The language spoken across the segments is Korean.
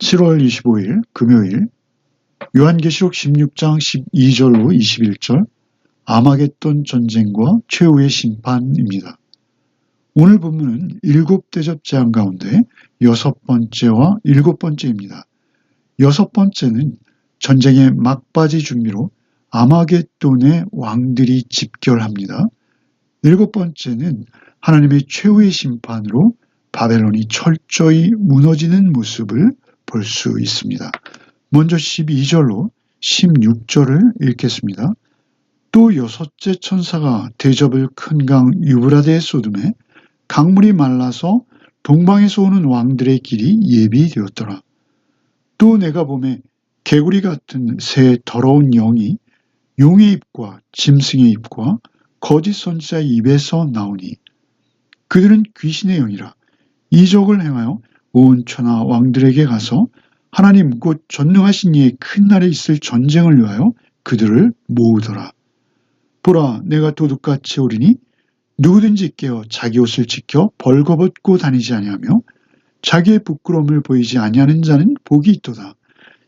7월 25일 금요일 요한계시록 16장 12절로 21절 아마겟돈 전쟁과 최후의 심판입니다. 오늘 본문은 7대접 재앙 가운데 6번째와 7번째입니다. 6번째는 전쟁의 막바지 준비로 아마겟돈의 왕들이 집결합니다. 7번째는 하나님의 최후의 심판으로 바벨론이 철저히 무너지는 모습을 볼 수 있습니다. 먼저 12절로 16절을 읽겠습니다. 또 여섯째 천사가 대접을 큰 강 유브라데에 쏟음에 강물이 말라서 동방에서 오는 왕들의 길이 예비되었더라. 또 내가 보매 개구리 같은 새 더러운 영이 용의 입과 짐승의 입과 거짓 선지자의 입에서 나오니 그들은 귀신의 영이라 이적을 행하여 온 천하 왕들에게 가서 하나님 곧 전능하신 이의 큰 날에 있을 전쟁을 위하여 그들을 모으더라. 보라, 내가 도둑같이 오리니 누구든지 깨어 자기 옷을 지켜 벌거벗고 다니지 아니하며 자기의 부끄러움을 보이지 아니하는 자는 복이 있도다.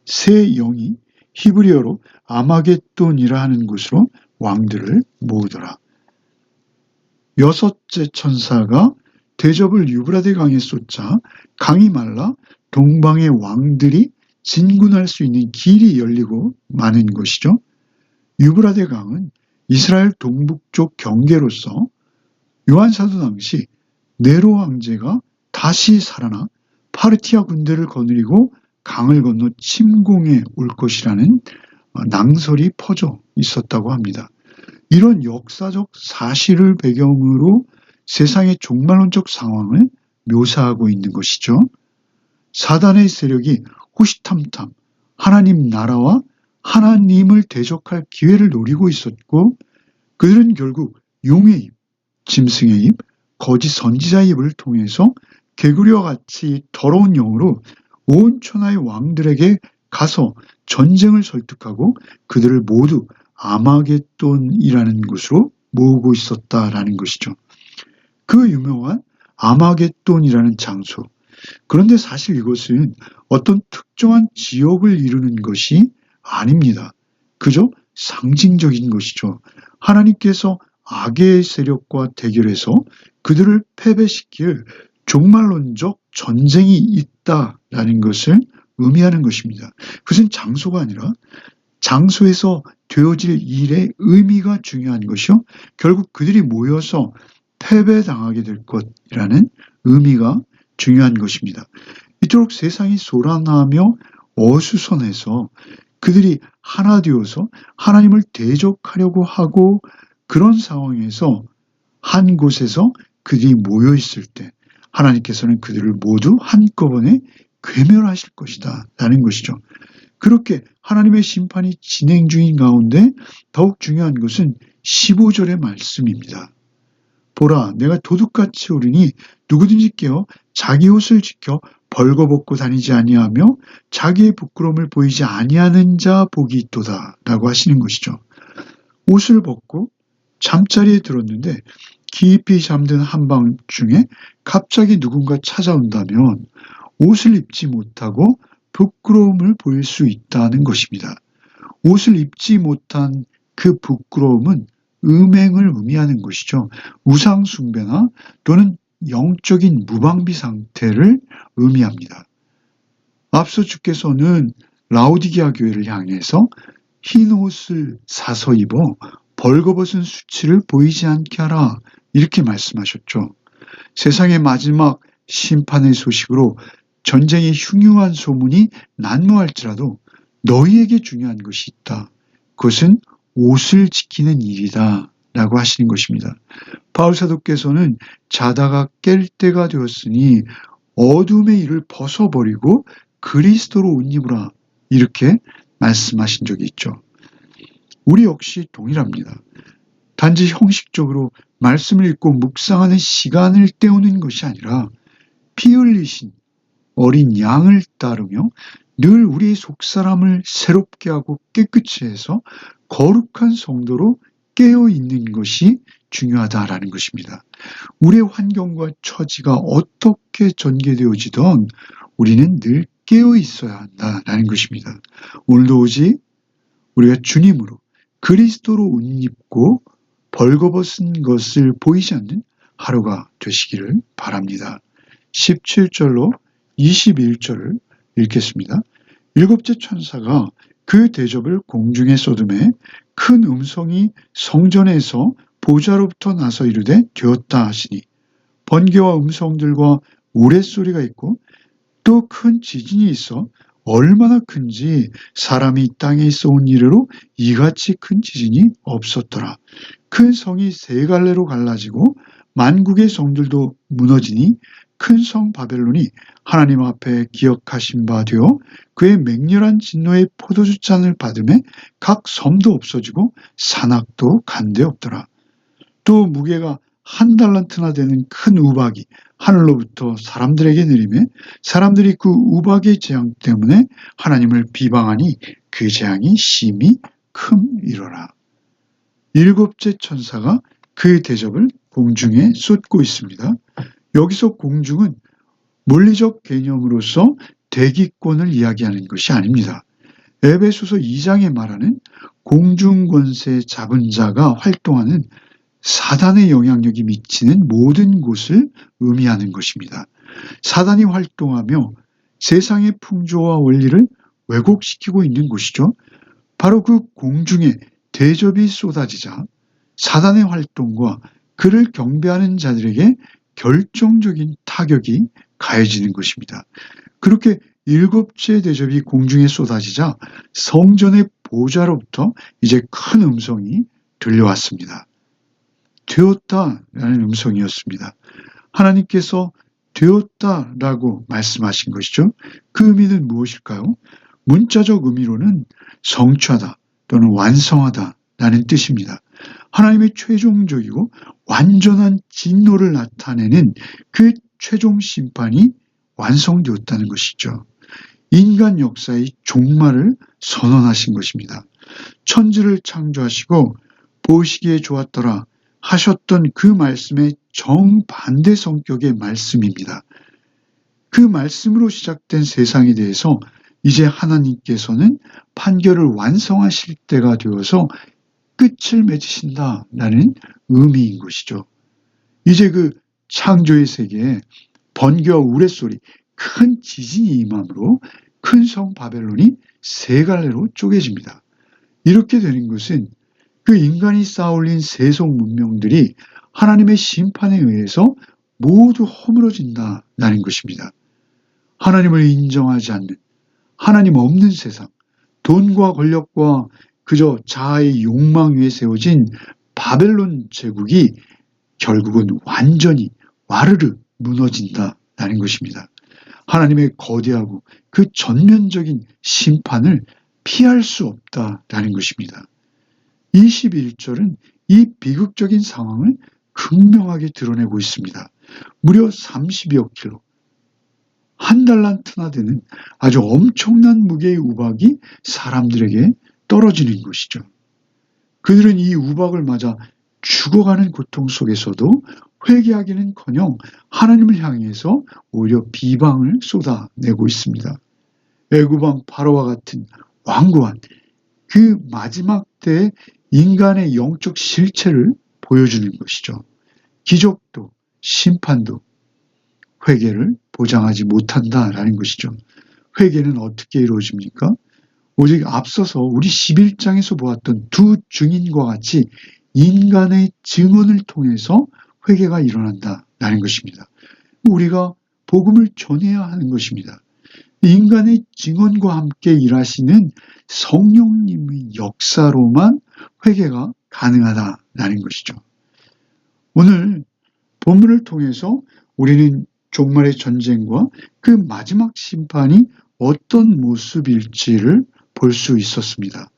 새 영이 히브리어로 아마겟돈이라 하는 곳으로 왕들을 모으더라. 여섯째 천사가 대접을 유브라데 강에 쏟자 강이 말라 동방의 왕들이 진군할 수 있는 길이 열리고 마는 것이죠. 유브라데 강은 이스라엘 동북쪽 경계로서 요한 사도 당시 네로 황제가 다시 살아나 파르티아 군대를 거느리고 강을 건너 침공해 올 것이라는 낭설이 퍼져 있었다고 합니다. 이런 역사적 사실을 배경으로 세상의 종말론적 상황을 묘사하고 있는 것이죠. 사단의 세력이 호시탐탐 하나님 나라와 하나님을 대적할 기회를 노리고 있었고 그들은 결국 용의 입, 짐승의 입, 거짓 선지자의 입을 통해서 개구리와 같이 더러운 영으로 온 천하의 왕들에게 가서 전쟁을 설득하고 그들을 모두 아마겟돈이라는 곳으로 모으고 있었다라는 것이죠. 그 유명한 아마겟돈이라는 장소. 그런데 사실 이것은 어떤 특정한 지역을 이루는 것이 아닙니다. 그저 상징적인 것이죠. 하나님께서 악의 세력과 대결해서 그들을 패배시킬 종말론적 전쟁이 있다라는 것을 의미하는 것입니다. 그것은 장소가 아니라 장소에서 되어질 일의 의미가 중요한 것이요. 결국 그들이 모여서 패배당하게 될 것이라는 의미가 중요한 것입니다. 이토록 세상이 소란하며 어수선해서 그들이 하나 되어서 하나님을 대적하려고 하고 그런 상황에서 한 곳에서 그들이 모여 있을 때 하나님께서는 그들을 모두 한꺼번에 괴멸하실 것이다 라는 것이죠. 그렇게 하나님의 심판이 진행 중인 가운데 더욱 중요한 것은 15절의 말씀입니다. 보라, 내가 도둑같이 오르니 누구든지 깨어 자기 옷을 지켜 벌거벗고 다니지 아니하며 자기의 부끄러움을 보이지 아니하는 자 복이 있도다 라고 하시는 것이죠. 옷을 벗고 잠자리에 들었는데 깊이 잠든 한밤중에 갑자기 누군가 찾아온다면 옷을 입지 못하고 부끄러움을 보일 수 있다는 것입니다. 옷을 입지 못한 그 부끄러움은 음행을 의미하는 것이죠. 우상 숭배나 또는 영적인 무방비 상태를 의미합니다. 앞서 주께서는 라오디게아 교회를 향해서 흰 옷을 사서 입어 벌거벗은 수치를 보이지 않게 하라 이렇게 말씀하셨죠. 세상의 마지막 심판의 소식으로 전쟁의 흉흉한 소문이 난무할지라도 너희에게 중요한 것이 있다. 그것은 옷을 지키는 일이다 라고 하시는 것입니다. 바울 사도께서는 자다가 깰 때가 되었으니 어둠의 일을 벗어버리고 그리스도로 옷 입으라 이렇게 말씀하신 적이 있죠. 우리 역시 동일합니다. 단지 형식적으로 말씀을 읽고 묵상하는 시간을 때우는 것이 아니라 피 흘리신 어린 양을 따르며 늘 우리의 속사람을 새롭게 하고 깨끗이 해서 거룩한 성도로 깨어있는 것이 중요하다라는 것입니다. 우리의 환경과 처지가 어떻게 전개되어지든 우리는 늘 깨어 있어야 한다라는 것입니다. 오늘도 오직 우리가 주님으로 그리스도로 옷 입고 벌거벗은 것을 보이지 않는 하루가 되시기를 바랍니다. 17절로 21절을 읽겠습니다. 일곱째 천사가 그 대접을 공중에 쏟음에 큰 음성이 성전에서 보좌로부터 나서 이르되 되었다 하시니 번개와 음성들과 우레소리가 있고 또 큰 지진이 있어 얼마나 큰지 사람이 땅에 있어 온 이래로 이같이 큰 지진이 없었더라. 큰 성이 세 갈래로 갈라지고 만국의 성들도 무너지니 큰 성 바벨론이 하나님 앞에 기억하신 바 되어 그의 맹렬한 진노의 포도주 잔을 받음에 각 섬도 없어지고 산악도 간데 없더라. 또 무게가 한 달란트나 되는 큰 우박이 하늘로부터 사람들에게 내리매 사람들이 그 우박의 재앙 때문에 하나님을 비방하니 그 재앙이 심히 큼이로라. 일곱째 천사가 그 대접을 공중에 쏟고 있습니다. 여기서 공중은 물리적 개념으로서 대기권을 이야기하는 것이 아닙니다. 에베소서 2장에 말하는 공중권세 잡은 자가 활동하는 사단의 영향력이 미치는 모든 곳을 의미하는 것입니다. 사단이 활동하며 세상의 풍조와 원리를 왜곡시키고 있는 곳이죠. 바로 그 공중에 대접이 쏟아지자 사단의 활동과 그를 경배하는 자들에게 결정적인 타격이 가해지는 것입니다. 그렇게 일곱째 대접이 공중에 쏟아지자 성전의 보좌로부터 이제 큰 음성이 들려왔습니다. 되었다라는 음성이었습니다. 하나님께서 되었다라고 말씀하신 것이죠. 그 의미는 무엇일까요? 문자적 의미로는 성취하다 또는 완성하다라는 뜻입니다. 하나님의 최종적이고 완전한 진노를 나타내는 그 최종 심판이 완성되었다는 것이죠. 인간 역사의 종말을 선언하신 것입니다. 천지를 창조하시고 보시기에 좋았더라 하셨던 그 말씀의 정반대 성격의 말씀입니다. 그 말씀으로 시작된 세상에 대해서 이제 하나님께서는 판결을 완성하실 때가 되어서 끝을 맺으신다라는 의미인 것이죠. 이제 그 창조의 세계에 번개와 우레소리, 큰 지진이 임함으로 큰 성 바벨론이 세 갈래로 쪼개집니다. 이렇게 되는 것은 그 인간이 쌓아올린 세속 문명들이 하나님의 심판에 의해서 모두 허물어진다는 것입니다. 하나님을 인정하지 않는 하나님 없는 세상, 돈과 권력과 그저 자아의 욕망 위에 세워진 바벨론 제국이 결국은 완전히 와르르 무너진다는 것입니다. 하나님의 거대하고 그 전면적인 심판을 피할 수 없다라는 것입니다. 21절은 이 비극적인 상황을 극명하게 드러내고 있습니다. 무려 30여 킬로, 한 달란트나 되는 아주 엄청난 무게의 우박이 사람들에게 떨어지는 것이죠. 그들은 이 우박을 맞아 죽어가는 고통 속에서도 회개하기는커녕 하나님을 향해서 오히려 비방을 쏟아내고 있습니다. 애굽왕 바로와 같은 완고한 그 마지막 때의 인간의 영적 실체를 보여주는 것이죠. 기적도 심판도 회개를 보장하지 못한다라는 것이죠. 회개는 어떻게 이루어집니까? 오직 앞서서 우리 11장에서 보았던 두 증인과 같이 인간의 증언을 통해서 회개가 일어난다라는 것입니다. 우리가 복음을 전해야 하는 것입니다. 인간의 증언과 함께 일하시는 성령님의 역사로만 회개가 가능하다라는 것이죠. 오늘 본문을 통해서 우리는 종말의 전쟁과 그 마지막 심판이 어떤 모습일지를 볼 수 있었습니다.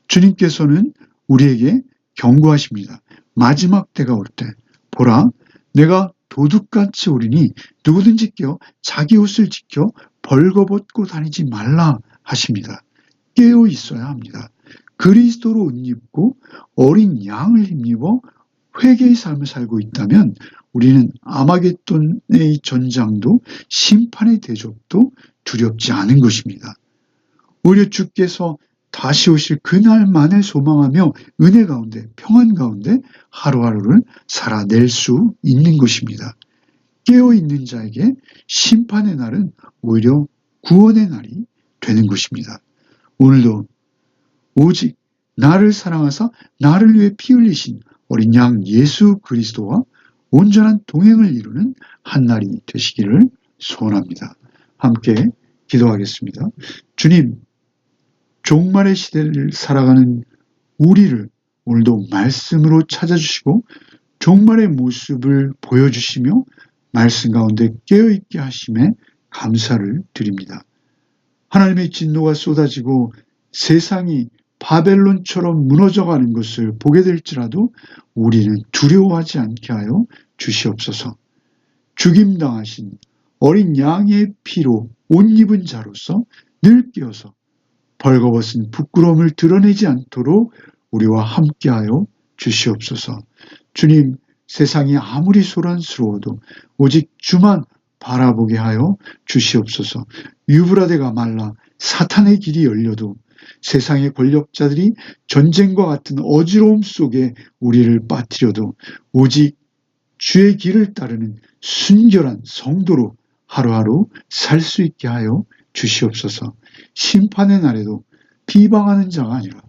주님께서는 우리에게 경고하십니다. 마지막 때가 올 때 보라 내가 도둑같이 오리니 누구든지 깨어 자기 옷을 지켜 벌거벗고 다니지 말라 하십니다. 깨어 있어야 합니다. 그리스도로 옷 입고 어린 양을 힘입어 회개의 삶을 살고 있다면 우리는 아마겟돈의 전장도 심판의 대접도 두렵지 않은 것입니다. 오히려 주께서 다시 오실 그날만을 소망하며 은혜 가운데, 평안 가운데 하루하루를 살아낼 수 있는 것입니다. 깨어있는 자에게 심판의 날은 오히려 구원의 날이 되는 것입니다. 오늘도 오직 나를 사랑하사 나를 위해 피 흘리신 어린 양 예수 그리스도와 온전한 동행을 이루는 한 날이 되시기를 소원합니다. 함께 기도하겠습니다. 주님, 종말의 시대를 살아가는 우리를 오늘도 말씀으로 찾아주시고 종말의 모습을 보여주시며 말씀 가운데 깨어있게 하심에 감사를 드립니다. 하나님의 진노가 쏟아지고 세상이 바벨론처럼 무너져가는 것을 보게 될지라도 우리는 두려워하지 않게 하여 주시옵소서. 죽임당하신 어린 양의 피로 옷 입은 자로서 늘 깨어서 벌거벗은 부끄러움을 드러내지 않도록 우리와 함께하여 주시옵소서. 주님, 세상이 아무리 소란스러워도 오직 주만 바라보게 하여 주시옵소서. 유브라데가 말라 사탄의 길이 열려도 세상의 권력자들이 전쟁과 같은 어지러움 속에 우리를 빠뜨려도 오직 주의 길을 따르는 순결한 성도로 하루하루 살 수 있게 하여 주시옵소서. 심판의 날에도 비방하는 자가 아니라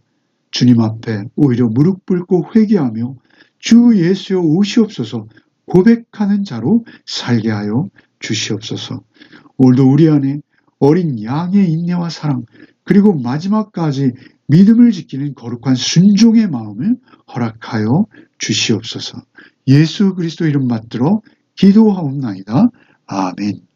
주님 앞에 오히려 무릎 꿇고 회개하며 주 예수여 오시옵소서 고백하는 자로 살게 하여 주시옵소서. 오늘도 우리 안에 어린 양의 인내와 사랑 그리고 마지막까지 믿음을 지키는 거룩한 순종의 마음을 허락하여 주시옵소서. 예수 그리스도 이름 받들어 기도하옵나이다. 아멘.